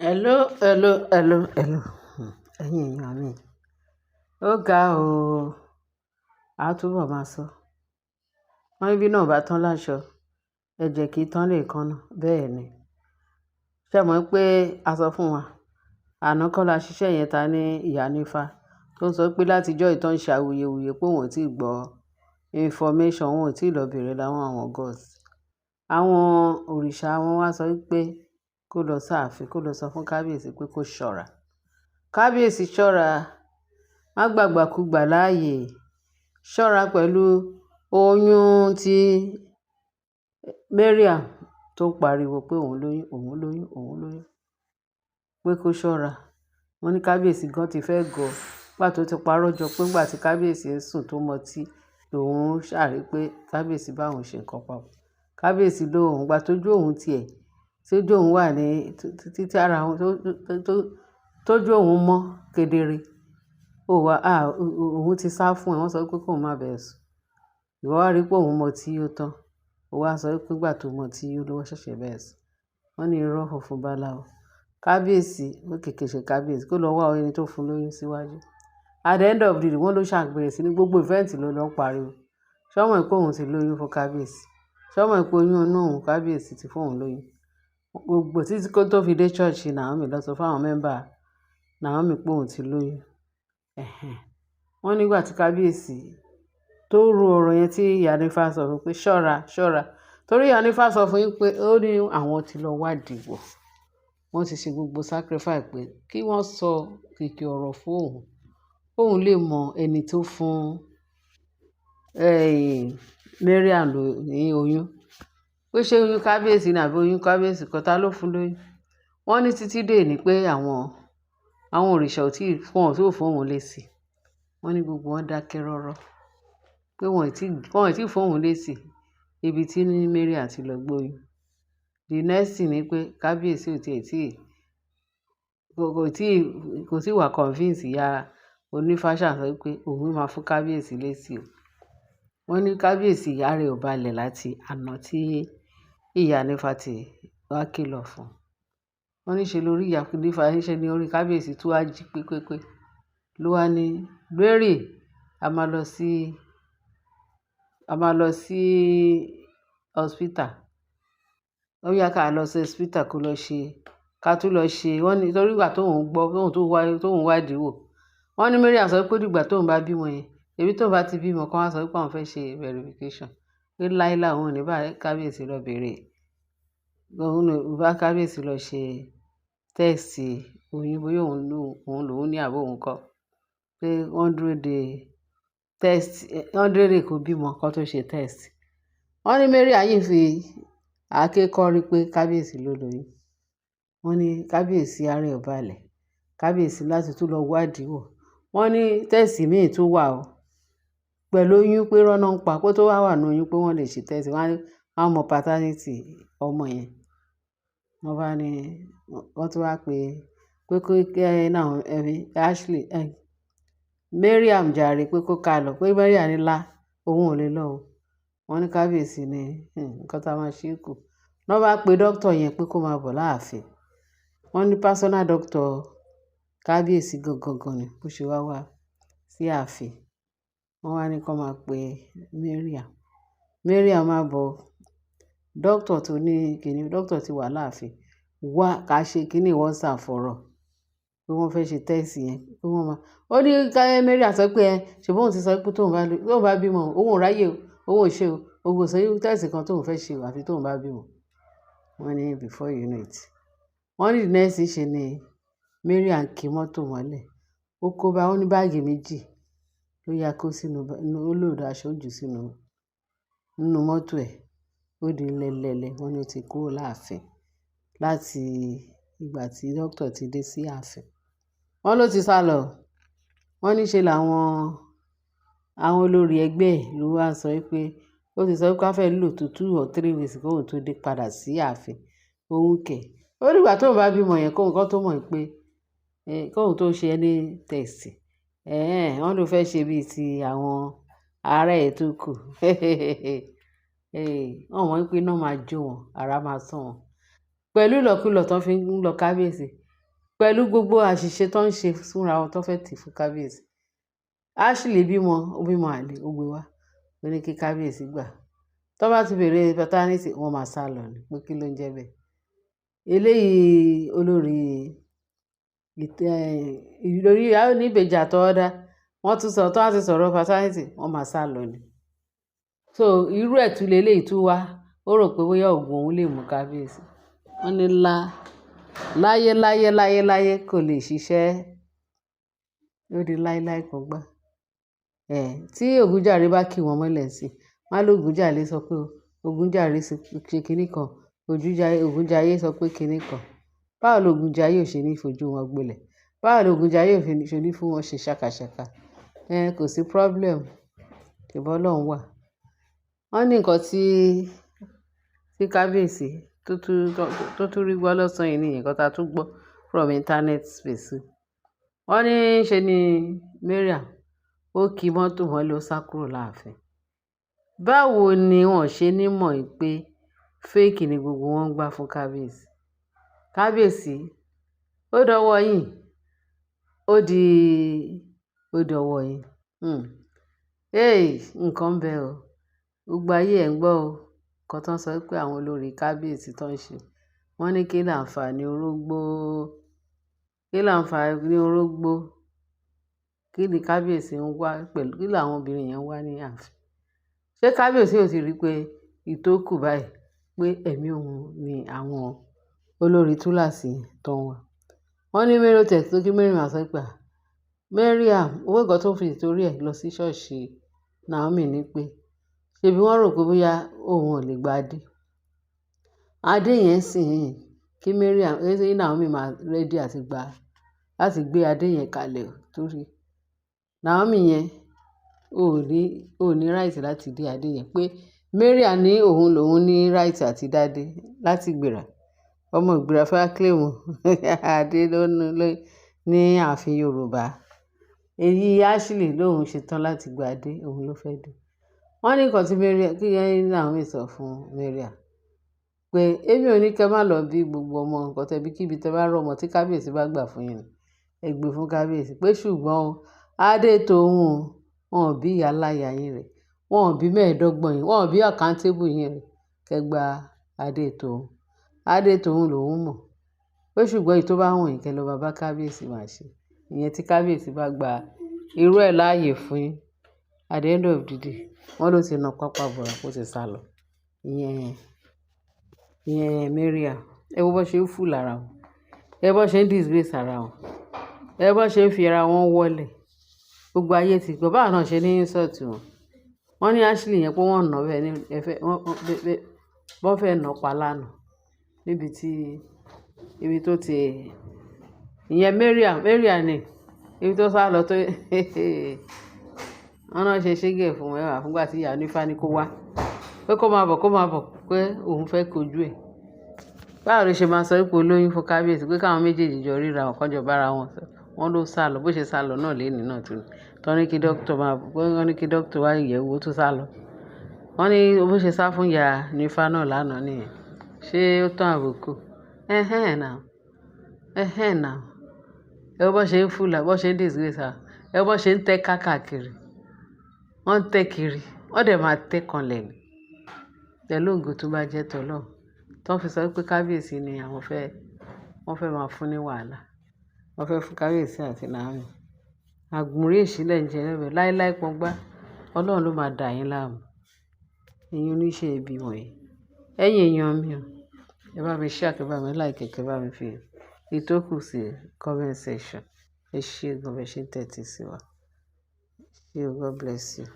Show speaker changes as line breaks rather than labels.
Hello, hello, hello, hello. Ẹ̀yin èèyàn mi. Ó ga o. A túbọ̀ máa sọ. Wọ́n ní bí náà bá tán láṣọ, ẹ̀jẹ̀ kì í tán lè kanna. Bẹ́ẹ̀ ni. Ṣé mọ̀ pé a sọ fún wa? Àná kọ́ la ṣiṣẹ́ yẹn ta ní ìyá nífà tó ń sọ pé látijọ́ ìtàn ṣe awuyewuye pé òun ò tí ì gbọ́ information, òun ò tí ì lọ bèrè láwọn àwọn gods. Àwọn òrìṣà wọn wá sọ pé kó lọ sáàfin, kó lọ sọ fún kábíyèsí pé kó ṣọ́ra. Kábíyèsí ṣọ́ra, má gbàgbàkúgbà láàyè, ṣọ́ra pẹ̀lú oyún tí Mariam tó pariwo pé òun lóyún, òun lóyún, òun lóyún, pé kó ṣọ́ra. Wọ́n ní kábíyèsí gan ti fẹ́ gọ̀, nígbà tó ti parọ́ jọ pé nígbà tí kábíyèsí ń sùn tó mọtí lòun ṣàrí pé kábíyèsí bá òun ṣe nǹkan papọ̀. Kábíyèsí lóhùn gbà tójú òun tiẹ̀, tójú òun wà ní títí ara òun tójú òun mọ́ kedere. Òun ti sá fún ẹ, wọ́n sọ pé kóun má bẹ̀ẹ̀ sùn. Ìwọ wá rí pé òun mọtí yó tán. Ó wá sọ pé nígbà tó mọtí yó ló ṣẹ̀ṣẹ̀ bẹ̀ẹ̀ sùn. Wọ́n ní irọ́ funfun báláú. Kábíyèsí, ó kèké ṣe kábíyèsí kó lọ wá ẹni tó fún lóyún síwájú. At the end of the day, wọ́n ló ṣàgbèrè sí ní gbogbo event ló lọ pariwo. Ṣọ́mọ pé òun ti lóyún fún kábíyèsí. Ṣọ́mọ pé oyún inú òun kábíyèsí ti fún òun lóyún. Gbogbo títí kó tó fi dé church Naomi lọ sọ fún àwọn member Naomi pé òun ti lóyún. Wọ́n nígbà tí kábíyèsí tó ro ọ̀rọ̀ yẹn tí ìyá nífà sọ fún pé ṣọ́ra, ṣọ́ra. Torí ìyá nífà sọ fún yín pé ó ní àwọn ti lọ wádìí wò. Wọ́n ti ṣe gbogbo sacrifice pé kí wọ́n sọ kìkì ọ̀rọ̀ fún òun. Òun lè mọ ẹni tó fún Mariam ní oyún. Pé ṣé oyún kábíyèsí ni àbí oyún kábíyèsí kan ta ló fún lóyún. Wọ́n ní títí dé ní pé àwọn òrìṣà ò tí ì fún òun lésì. Wọ́n ní gbogbo wọn dákẹ́ rọ́rọ́. Pé wọ́n ò tí ì fún òun lésì ibi tí Mariam ti lọ gbóyún. The next thing ni pé kábíyèsí kò tí wà convince ìyá onífàṣà sọ pé òun máa fún kábíyèsí lésì o. Wọ́n ní kábíyèsí ìyá rẹ̀ ò balẹ̀ láti àná tí ìyá nífà ti wá kìlọ̀ fún. Wọ́n ní ṣe lórí ìyá nífà ṣe ní orí kábíyèsí tó wá jí pépépé ló wá ní Mary a máa lọ sí hospital. Ó yá ká lọ sí hospital kó lọ ṣe ká tún lọ ṣe. Wọ́n ní torí ìgbà tóun gbọ́ tóun wádìí wò. Wọ́n ní Mary sọ pé dìgbà tóun bá bímọ yẹn, èbí tóun bá ti bímọ kan wá sọ pé àwọn fẹ́ ṣe verification. Pé láíláí òun ò ní bá kábíyèsí lọ bèrè. Òun ò bá kábíyèsí lọ ṣe test oyún bóyá òun lòun ní àbó òun kọ́. Pé wọ́n dúró de test, wọ́n dúró de kó bímọ kan tó ṣe test. Wọ́n ní Mary yìí fi àáké kọ́rí pé kábíyèsí ló lóyún. Wọ́n ní kábíyèsí ara ẹ̀ ò balẹ̀. Kábíyèsí láti tún lọ wádìí wò. Wọ́n ní test míì tún wà o. Pẹ̀lú oyún pé rọ́nà ń pa kó tó wà ní oyún pé wọ́n lè ṣe test. Wọ́n mọ paternity ọmọ yẹn. Wọ́n bá ní wọ́n tún wá pé kó Ashley Mariam jàre pé kó ká lọ pé Mariam ní lá òun ò lè lọ o. Wọ́n ní kábíyèsí ní nǹkan tá a máa ṣe kù. Wọ́n bá pe doctor yẹn pé kó máa bọ̀ láàfin. Wọ́n ní personal doctor kábíyèsí gangan ni bó ṣe wá sí ààfin. Wọ́n wá ní kó máa pe Mariam máa bọ̀. Doctor tó ní kíní doctor ti wà láàfin. Wá ká ṣe kíní wọ́n ṣàfọ̀rọ̀ pé wọ́n fẹ́ ṣe test yẹn pé wọ́n máa. Ó ní Mariam sọ pé ṣùgbọ́n òun ti sọ pé tóun bá bímọ òun ò ráyè o, òun ò ṣe o, òun ò sọ yóò test kan tóun fẹ́ ṣe àfi tóun bá bímọ. Wọ́n ní before you know it. Wọ́n ní the next thing ṣe ni Mariam kí mọ́tò mọ́lẹ̀. Ó kó bá wọn ní báàgì méjì ló ya kó sínú ó lòdù aṣọ jù nínú mọ́tò ẹ̀. Ó di lẹ́lẹ́lẹ́. Wọ́n ní ó ti kúrò láàfin láti ìgbà tí doctor ti dé sí ààfin. Wọ́n ló ti sá lọ. Wọ́n ní ṣe làwọn olórí ẹgbẹ́ ẹ̀ ló wá sọ pé ó ti sọ pé ká fẹ́ lò tó 2 or 3 weeks kóun tó dé padà sí ààfin. Òun kẹ̀. Ó dìgbà tóun bá bímọ yẹn kóun kan tó mọ̀ pé kóun tó ṣe any test. Wọ́n ló fẹ́ ṣe bíi ti àwọn ará ẹ̀ tó kù. Wọ́n mọ̀ pé iná máa jó wọn, ara máa sán wọn. Pẹ̀lú ìlọ̀kulọ̀ tó fi ń lọ kábíyèsí. pẹ̀lú gbogbo àṣìṣe tó ń ṣe fúnra wọn tó fẹ́ tì fún kábíyèsí. Ashley bímọ ó bímọ àlè ó gbé wá ó ní kí kábíyèsí gbà. tó bá ti bèrè paternity wọ́n máa sá lọ ní pé kí ló ń jẹ́ bẹ́ẹ̀. eléyìí olórí ìlórí oníbejì àtọwọ́dá wọ́n tún sọ tó wá ti sọ̀rọ̀ paternity wọ́n máa sá lọ ní. so irú ẹ̀ tún leléyìí tún wá ó rò pé bóyá oògùn òun lè mú kábíyèsí. wọ́n ní láyé kò lè ṣiṣẹ́ ó di láéláé kan gbá. tí Ògúnjàre bá kì wọ́n mọ́lẹ̀ sí wọ́n á lóògùnjàre sọ pé Ògúnjàre ṣe kinní kan Ògúnjàre sọ pé kinní kan. báwo lògùnjàre ò ṣe ní fojú wọn gbolẹ̀ báwo lògùnjàre ò ṣe ní fún wọn ṣe ṣàkàṣàkà. kò sí problem ṣùgbọ́n Ọlọ́run wà. wọ́n ní nǹkan tí kábíyèsí tó tún rí gbọ́ lọ́sàn-án yìí nìyẹn nǹkan tá a tún gbọ́ from internet space. wọ́n ní ṣe ni Mariam ó ki mọ́tò mọ́lẹ̀ ó sá kúrò láàfin. báwo ni wọ́n ṣe ní mọ̀ pé fake ni gbogbo wọn ń gbà fún kábíyèsí. kábíyèsí ó dọwọ́ yín ó dọwọ́ yín. nǹkan ń bẹ o gbogbo ayé ẹ̀ ń gbọ́ o nǹkan tó ń sọ pé àwọn olórí kábíyèsí tó ń ṣe wọ́n ní kí láǹfààní orógbó kí ni kábíyèsí ń wá pẹ̀lú kí làwọn obìnrin yẹn ń wá ní ààfin. ṣé kábíyèsí ò ti rí i pé ìtókù báyìí pé ẹ̀mí òun ni àwọn olórí túláàsì tó ń wá. wọ́n ní Mariam tẹ̀ tó kí Mariam àṣọ pé Mariam owó ìkan tó fi ìtorí ẹ̀ lọ sí ṣọ́ọ̀ṣì Naomi ní pé ṣebí wọ́n rò pé bóyá òun ò lè gba adé yẹn sì yìn kí Mariam Naomi máa rẹ́dí láti gbé adé yẹn kalẹ̀ torí Naomi yẹn ò ní right láti dé adé yẹn pé Mariam ní òun ní right àti dádé láti gbéra ọmọ ìgbéra fẹ́ claim adé ní ààfin Yorùbá. èyí Ashley lòun ṣetán láti gba adé òun ló fẹ́ dé. wọ́n ní nǹkan tí Naomi sọ fún Mariam pé èmi ò ní kẹ́ má lọ bí gbogbo ọmọ nǹkan tẹ́bí kíbi tẹ́ bá rọ́mọ tí kábíyèsí bá gbà fún yín ẹ gbé fún kábíyèsí pé ṣùgbọ́n adé tòun wọn ò bí ìyá láyà yín rẹ̀ wọn ò bí mẹ́ẹ̀ẹ́dọ́gbọ̀n yín wọn ò bí accountable yín rẹ̀ kẹ́ gba adé tòun lòun mọ̀ pé ṣùgbọ́n èyí tó bá wọ̀n yín kẹ́ lọ bá kábíyèsí máa ṣe ìyẹn tí kábíyèsí bá gba irú ẹ̀ láàyè fún yín at the end of the day wọ́n ló ti na pápá bọ̀rọ̀ kó ti sá lọ. ìyẹn Mariam ẹ wo bó ṣe ń fù lára wọn ẹ bó ṣe ń disgrace ara wọn ẹ bó ṣe ń fi ara wọn wọlé gbogbo ayé ti gbọ́ báwọn náà ṣe ní insult wọn. wọ́n ní Ashley yẹn pé wọ́n nà bẹ́ẹ̀ ní wọ́n fẹ́ nà pa lánàá níbi ibi tó ti ìyẹn Mariam ni ibi tó sá lọ tó wọ́n náà ṣe ṣégè fún ẹwà fúngbà tí ìyá onífá ní kó wá pé kó máa bọ̀ pé òun fẹ́ kojú ẹ̀. báwo ló ṣe máa sọ pé olóyún fún kábíyèsí pé káwọn méjèèjì jọ ríra wọn kọjọ bára wọn sọ wọ́n ló sá lọ bó ṣe sá lọ náà lénìí náà tún tọ́ ní kí dókítà wá ìyẹ̀wò tó sá lọ. wọ́n ní bó ṣe sá fún ìyá onífá náà lánàá nìyẹn ṣé ó tán àbùkù náà ẹ bó ṣe ń fúlà bó ṣe ń disgrace ẹ bó ṣe ń tẹ́ káàkiri wọ́n ń tẹ́ kiri wọ́n dẹ̀ máa tẹ́ kanlẹ̀ ní pẹ̀lú ògo tó bá jẹ́ tọ́lọ́ tó ń fi sọ pé kábíyèsí ni wọ́n fẹ́ máa fún ní wàhálà wọ́n fẹ́ fún kábíyèsí àti Naomi àgbùnrí ìṣílẹ̀ ń jẹ lẹ́bẹ̀ẹ́ láíláí pọ́ngbá Ọlọ́run ló máa dà yín láàmú ẹ̀yin oníṣẹ́ ibi wọ̀nyí ẹ̀yin èèyàn mi ò ẹ bá mi share kẹ́ bá mi like kẹ́ bá mi fi ìtókù sí comment section ẹ ṣé gan bẹ ṣe ń tẹ́tí sí wa. God bless you.